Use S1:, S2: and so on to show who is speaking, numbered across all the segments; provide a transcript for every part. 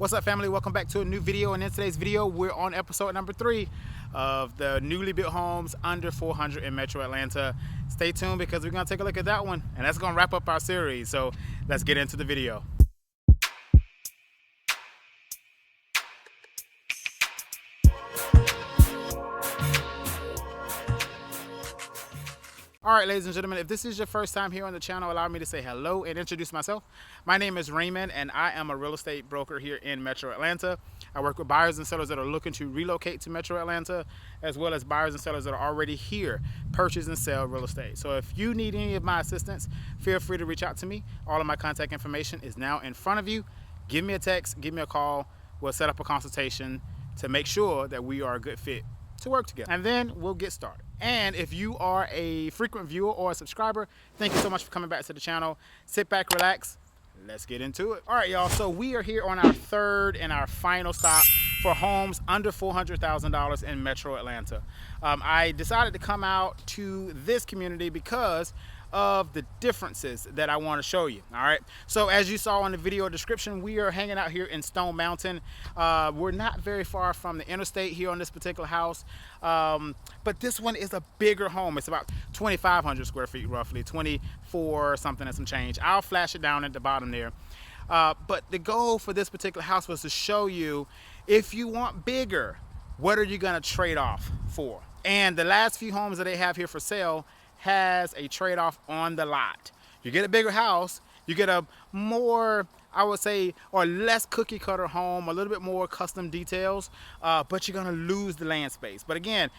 S1: What's up, family? Welcome back to a new video, and in today's video we're on episode number 3 of the newly built homes under 400 in Metro Atlanta. Stay tuned because we're going to take a look at that one, and that's going to wrap up our series. So let's get into the video. All right, ladies and gentlemen, if this is your first time here on the channel, allow me to say hello and introduce myself. My name is Raymond, and I am a real estate broker here in Metro Atlanta. I work with buyers and sellers that are looking to relocate to Metro Atlanta, as well as buyers and sellers that are already here, purchase and sell real estate. So if you need any of my assistance, feel free to reach out to me. All of my contact information is now in front of you. Give me a text, give me a call. We'll set up a consultation to make sure that we are a good fit to work together, and then we'll get started. And if you are a frequent viewer or a subscriber, thank you so much for coming back to the channel. Sit back, relax, let's get into it. All right, y'all, so we are here on our third and our final stop for homes under $400,000 in Metro Atlanta. I decided to come out to this community because of the differences that I want to show you. All right, so as you saw in the video description, we are hanging out here in Stone Mountain. We're not very far from the interstate here on this particular house, but this one is a bigger home. It's about 2,500 square feet, roughly 24 something and some change. I'll flash it down at the bottom there. But the goal for this particular house was to show you, if you want bigger, what are you going to trade off for? And the last few homes that they have here for sale has a trade-off on the lot. You get a bigger house, you get a more, I would say, or less cookie cutter home, a little bit more custom details, but you're gonna lose the land space. But again,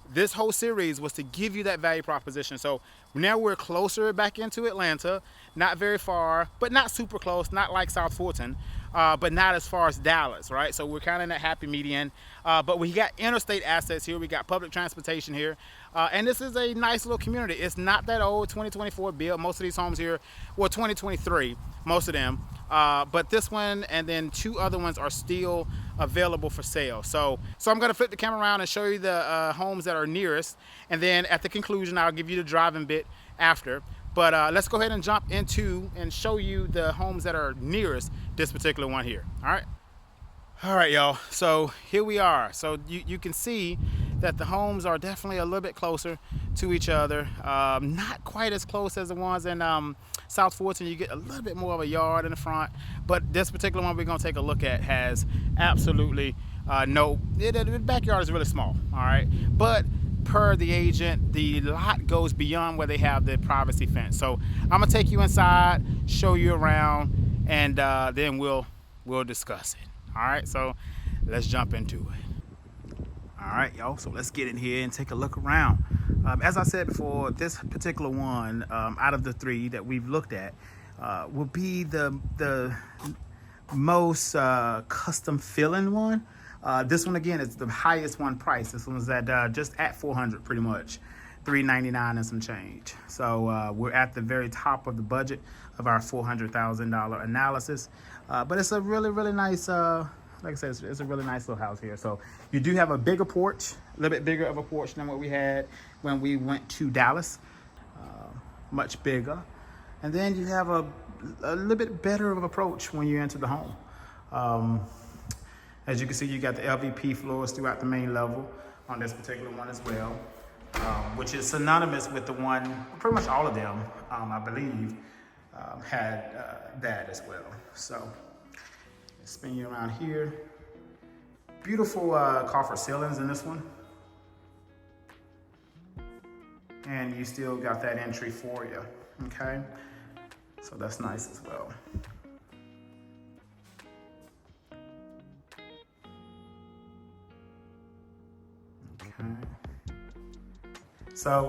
S1: this whole series was to give you that value proposition. So now we're closer back into Atlanta, not very far, but not super close, not like South Fulton, but not as far as Dallas, right? So we're kind of in that happy median, but we got interstate assets here, we got public transportation here, and this is a nice little community. It's not that old, 2024 built. Most of these homes here, well, 2023, most of them, but this one and then 2 other ones are still available for sale. So I'm gonna flip the camera around and show you the homes that are nearest, and then at the conclusion, I'll give you the driving bit after. But let's go ahead and jump into and show you the homes that are nearest this particular one here. All right, y'all, so here we are. So you can see that the homes are definitely a little bit closer to each other. Not quite as close as the ones in South Fulton. You get a little bit more of a yard in the front, but this particular one we're gonna take a look at has absolutely the backyard is really small, all right? But per the agent, the lot goes beyond where they have the privacy fence. So I'm gonna take you inside, show you around, and then we'll discuss it. All right, so let's jump into it. All right, y'all, so let's get in here and take a look around. As I said before, this particular one out of the 3 that we've looked at will be the most custom feeling one. This one, again, is the highest one price. This one's at just at 400, pretty much, $399 and some change. So we're at the very top of the budget of our $400,000 analysis. But it's a really, really nice, like I said, it's a really nice little house here. So you do have a bigger porch, a little bit bigger of a porch than what we had when we went to Dallas, much bigger. And then you have a little bit better of an approach when you enter the home. As you can see, you got the LVP floors throughout the main level on this particular one as well, which is synonymous with the one, pretty much all of them, I believe, had that as well. So spin you around here. Beautiful coffer ceilings in this one. And you still got that entry for you, okay? So that's nice as well.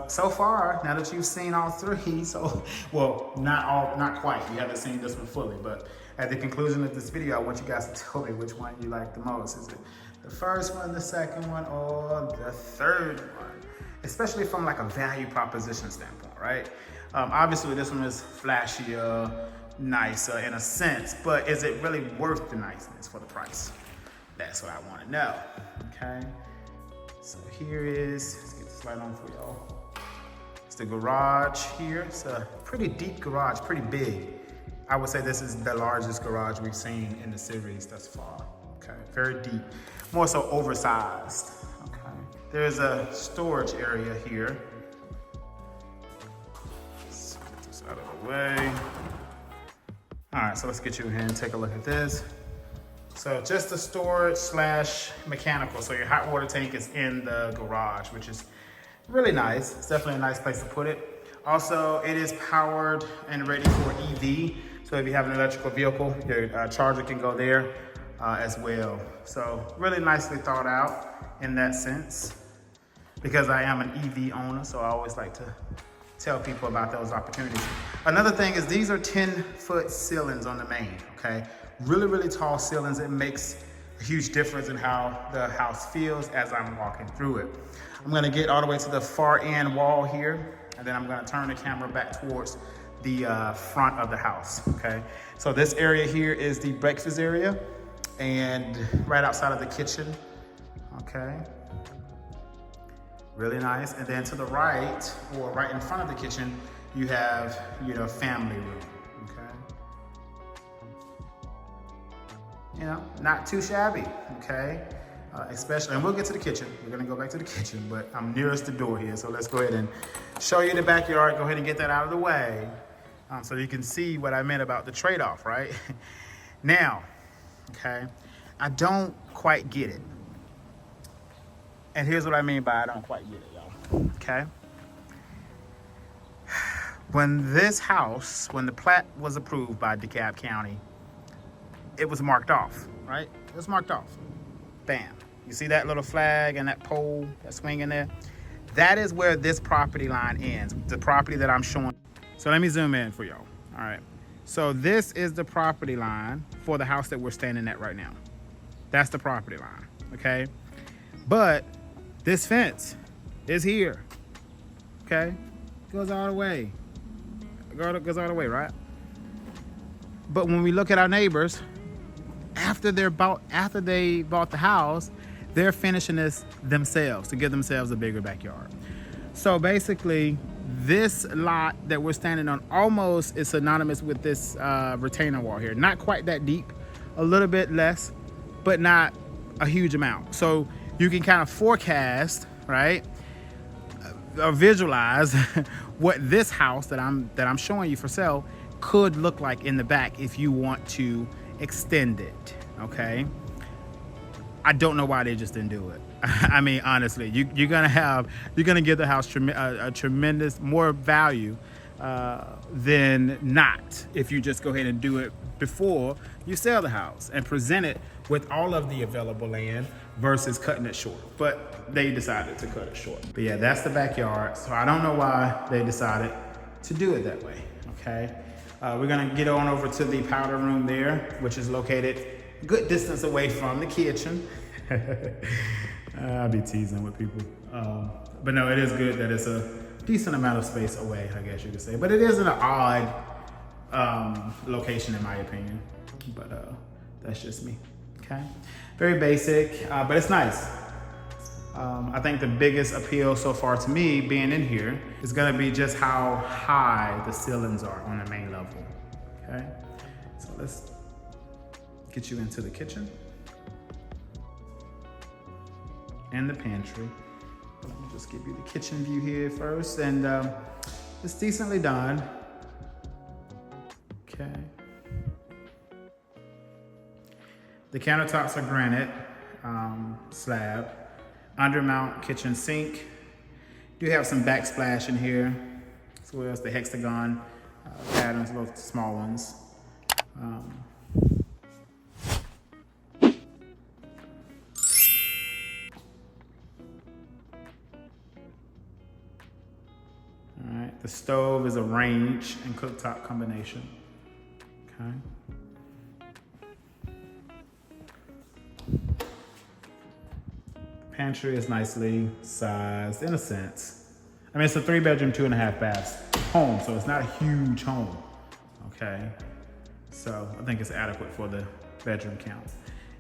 S1: So far, now that you've seen all 3, well, not quite. You haven't seen this one fully, but at the conclusion of this video, I want you guys to tell me which one you like the most. Is it the first one, the second one, or the third one? Especially from like a value proposition standpoint, right? Obviously, this one is flashier, nicer in a sense, but is it really worth the niceness for the price? That's what I want to know, okay? So here is, let's get this light on for y'all. It's the garage here. It's a pretty deep garage, pretty big. I would say this is the largest garage we've seen in the series thus far. Okay, very deep, more so oversized. Okay, there's a storage area here. Let's get this out of the way. All right, so let's get you in here and take a look at this. So just a storage slash mechanical. So your hot water tank is in the garage, which is really nice. It's definitely a nice place to put it. Also, it is powered and ready for EV. So if you have an electrical vehicle, your charger can go there as well. So really nicely thought out in that sense, because I am an EV owner. So I always like to tell people about those opportunities. Another thing is these are 10-foot ceilings on the main, okay? Really, really tall ceilings. It makes a huge difference in how the house feels as I'm walking through it. I'm gonna get all the way to the far end wall here, and then I'm gonna turn the camera back towards the front of the house, okay? So this area here is the breakfast area, and right outside of the kitchen, okay? Really nice. And then to the right, or right in front of the kitchen, you have your family room, okay? You know, not too shabby, okay? Especially, and we'll get to the kitchen. We're gonna go back to the kitchen, but I'm nearest the door here, so let's go ahead and show you the backyard. Go ahead and get that out of the way, so you can see what I meant about the trade-off, right? Now, okay, I don't quite get it. And here's what I mean by I don't quite get it, y'all, okay? When this house, when the plat was approved by DeKalb County, it was marked off, right? It was marked off. Bam. You see that little flag and that pole that's swinging there? That is where this property line ends, the property that I'm showing. So let me zoom in for y'all, all right? So this is the property line for the house that we're standing at right now. That's the property line, okay? But this fence is here, okay? Goes all the way. Goes all the way, right? But when we look at our neighbors, after they bought the house, they're finishing this themselves to give themselves a bigger backyard. So basically, this lot that we're standing on almost is synonymous with this retaining wall here. Not quite that deep, a little bit less, but not a huge amount. So you can kind of forecast, right, or visualize what this house that I'm showing you for sale could look like in the back if you want to extend it, okay? I don't know why they just didn't do it. I mean, honestly, you're gonna give the house a tremendous more value than not if you just go ahead and do it before you sell the house and present it with all of the available land versus cutting it short. But they decided to cut it short. But yeah, that's the backyard. So I don't know why they decided to do it that way, okay? We're gonna get on over to the powder room there, which is located a good distance away from the kitchen. I'll be teasing with people. But no, it is good that it's a decent amount of space away, I guess you could say. But it is an odd location in my opinion. But that's just me, okay? Very basic, but it's nice. I think the biggest appeal so far to me being in here is gonna be just how high the ceilings are on the main level, okay? So let's get you into the kitchen and the pantry. Let me just give you the kitchen view here first, and it's decently done, okay? The countertops are granite slab. Undermount kitchen sink. Do have some backsplash in here, as well as the hexagon patterns, little small ones. All right, the stove is a range and cooktop combination, okay? Pantry is nicely sized in a sense. I mean, it's a 3-bedroom, 2.5 baths home, so it's not a huge home, okay? So I think it's adequate for the bedroom count.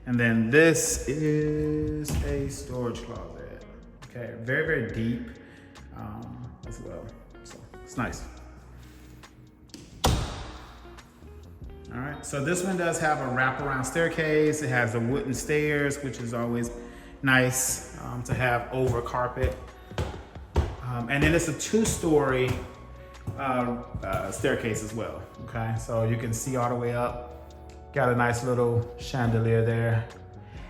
S1: And then this is a storage closet, okay? Very, very deep as well, so it's nice. All right, so this one does have a wraparound staircase. It has the wooden stairs, which is always nice to have over carpet. And then it's a 2-story staircase as well, okay? So you can see all the way up. Got a nice little chandelier there.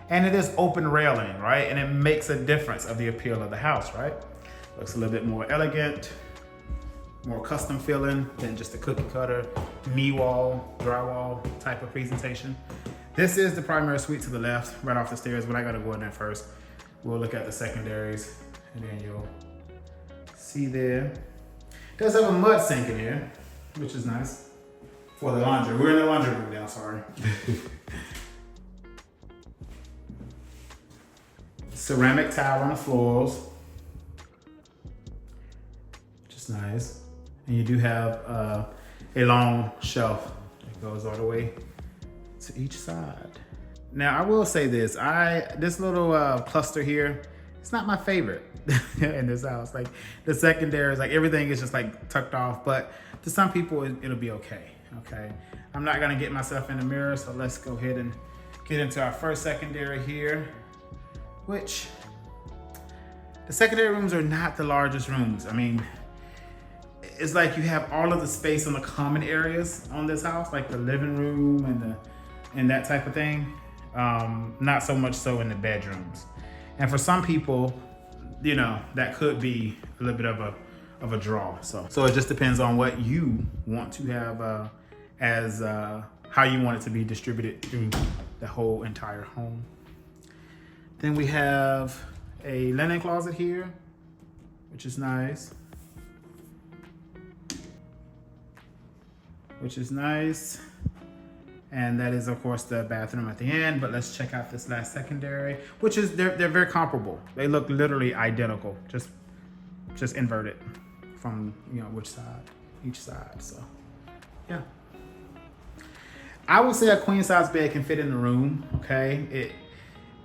S1: And it is open railing, right? And it makes a difference of the appeal of the house, right? Looks a little bit more elegant, more custom feeling than just a cookie cutter, knee wall, drywall type of presentation. This is the primary suite to the left, right off the stairs, but I gotta go in there first. We'll look at the secondaries and then you'll see there. It does have a mud sink in here, which is nice for the laundry. We're in the laundry room now, sorry. Ceramic tile on the floors, which is nice. And you do have a long shelf that goes all the way to each side. Now I will say this, this little cluster here, it's not my favorite in this house. Like the secondary is like everything is just like tucked off, but to some people it'll be okay. Okay, I'm not gonna get myself in the mirror, so let's go ahead and get into our first secondary here, which the secondary rooms are not the largest rooms. I mean, it's like you have all of the space on the common areas on this house, like the living room and that type of thing. Not so much so in the bedrooms. And for some people, you know, that could be a little bit of a draw. So it just depends on what you want to have as how you want it to be distributed through the whole entire home. Then we have a linen closet here, which is nice. And that is of course the bathroom at the end, but let's check out this last secondary, which is, they're very comparable. They look literally identical, just inverted from, you know, each side, so yeah. I would say a queen size bed can fit in the room, okay?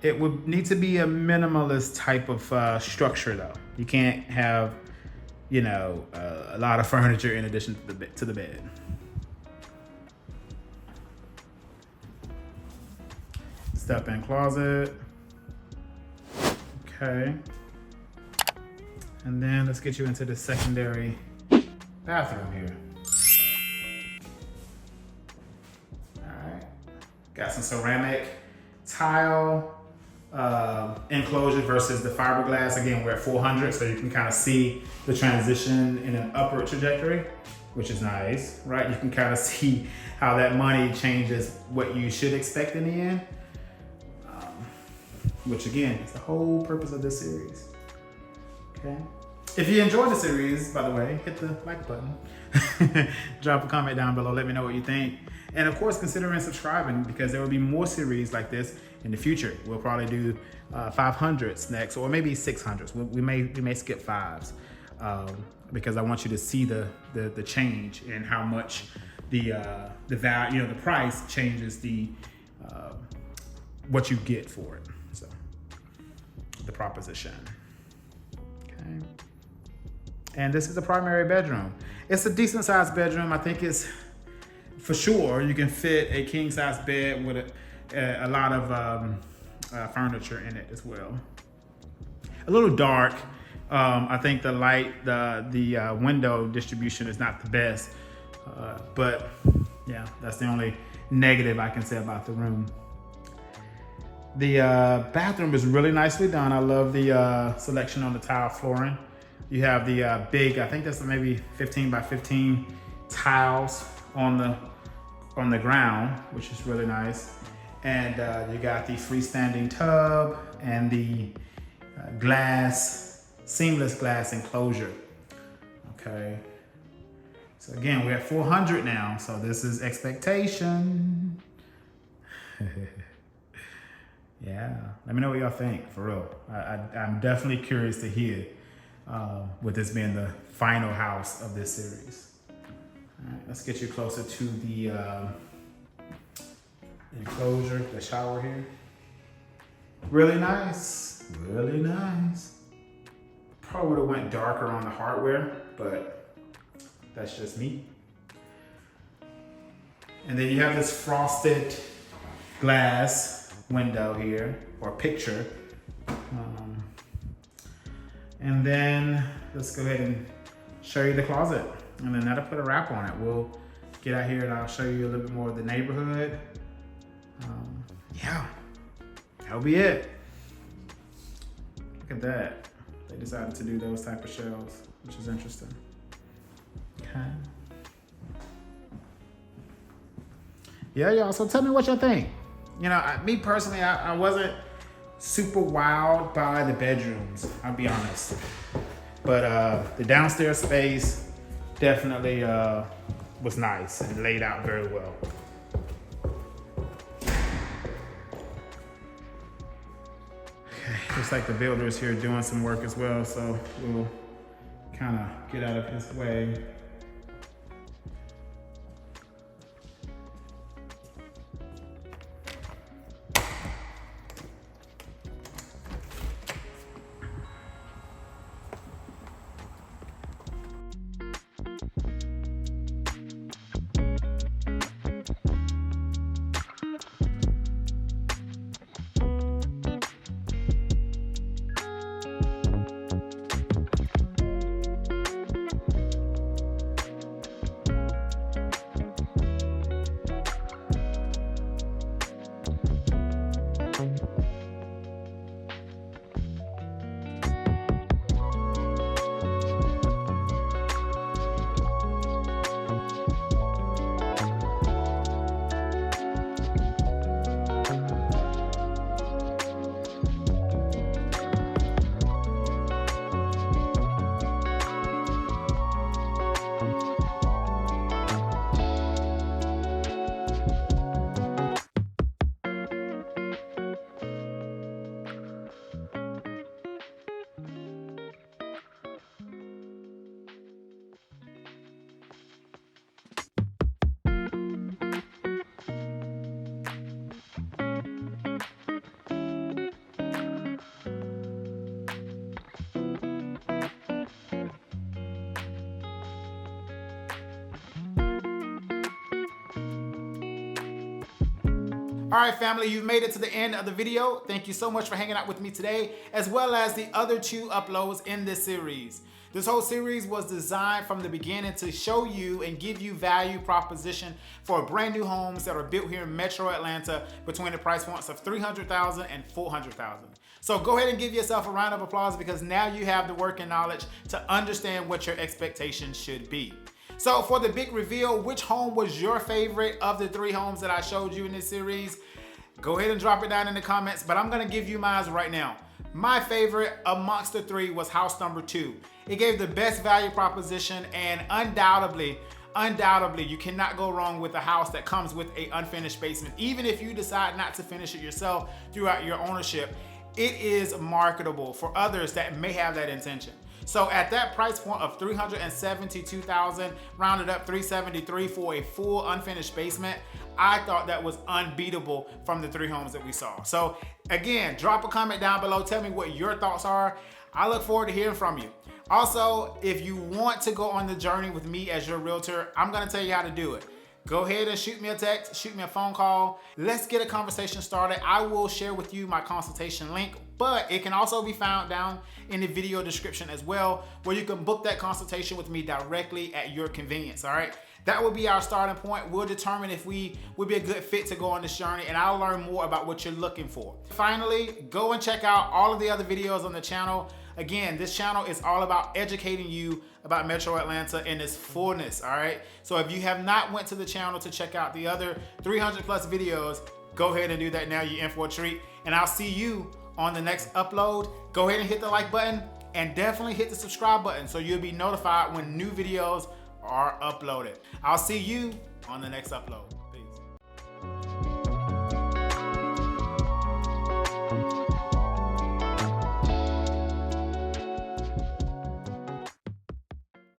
S1: It would need to be a minimalist type of structure though. You can't have, you know, a lot of furniture in addition to the bed. Step-in closet. Okay. And then let's get you into the secondary bathroom here. All right. Got some ceramic tile enclosure versus the fiberglass. Again, we're at 400, so you can kind of see the transition in an upward trajectory, which is nice, right? You can kind of see how that money changes what you should expect in the end. Which again, is the whole purpose of this series, okay? If you enjoyed the series, by the way, hit the like button. Drop a comment down below, let me know what you think. And of course, consider subscribing because there will be more series like this in the future. We'll probably do 500s next, or maybe 600s. We may skip 5s because I want you to see the change in how much the value, you know, the price changes the what you get for it. So the proposition. Okay. And this is the primary bedroom. It's a decent sized bedroom. I think it's, for sure, you can fit a king size bed with a lot of furniture in it as well. A little dark. I think the light, the window distribution is not the best. But yeah, that's the only negative I can say about the room. The bathroom is really nicely done. I love the selection on the tile flooring. You have the big, I think that's maybe 15 by 15 tiles on the ground, which is really nice. And you got the freestanding tub and the seamless glass enclosure. Okay. So again, we're at 400 now. So this is expectation. Yeah, let me know what y'all think, for real. I'm definitely curious to hear with this being the final house of this series. All right, let's get you closer to the enclosure, the shower here. Really nice, really nice. Probably would have went darker on the hardware, but that's just me. And then you have this frosted glass window here, or picture. And then let's go ahead and show you the closet. And then that'll put a wrap on it. We'll get out here and I'll show you a little bit more of the neighborhood. Yeah, that'll be it. Look at that. They decided to do those type of shelves, which is interesting. Okay. Yeah, y'all, so tell me what y'all think. You know, me personally, I wasn't super wowed by the bedrooms, I'll be honest. But the downstairs space definitely was nice and laid out very well. Okay, looks like the builder is here doing some work as well, so we'll kind of get out of his way. All right, family, you've made it to the end of the video. Thank you so much for hanging out with me today, as well as the other 2 uploads in this series. This whole series was designed from the beginning to show you and give you value proposition for brand new homes that are built here in Metro Atlanta between the price points of $300,000 and $400,000. So go ahead and give yourself a round of applause, because now you have the working knowledge to understand what your expectations should be. So for the big reveal, which home was your favorite of the 3 homes that I showed you in this series? Go ahead and drop it down in the comments, but I'm gonna give you mine right now. My favorite amongst the 3 was house number 2. It gave the best value proposition, and undoubtedly, you cannot go wrong with a house that comes with an unfinished basement. Even if you decide not to finish it yourself throughout your ownership, it is marketable for others that may have that intention. So at that price point of $372,000, rounded up $373 for a full unfinished basement, I thought that was unbeatable from the 3 homes that we saw. So again, drop a comment down below. Tell me what your thoughts are. I look forward to hearing from you. Also, if you want to go on the journey with me as your realtor, I'm gonna tell you how to do it. Go ahead and shoot me a text, shoot me a phone call. Let's get a conversation started. I will share with you my consultation link, but it can also be found down in the video description as well, where you can book that consultation with me directly at your convenience, all right? That will be our starting point. We'll determine if we would be a good fit to go on this journey, and I'll learn more about what you're looking for. Finally, go and check out all of the other videos on the channel. Again, this channel is all about educating you about Metro Atlanta in its fullness, all right? So if you have not went to the channel to check out the other 300 plus videos, go ahead and do that now. You're in for a treat, and I'll see you on the next upload. Go ahead and hit the like button, and definitely hit the subscribe button so you'll be notified when new videos are uploaded. I'll see you on the next upload.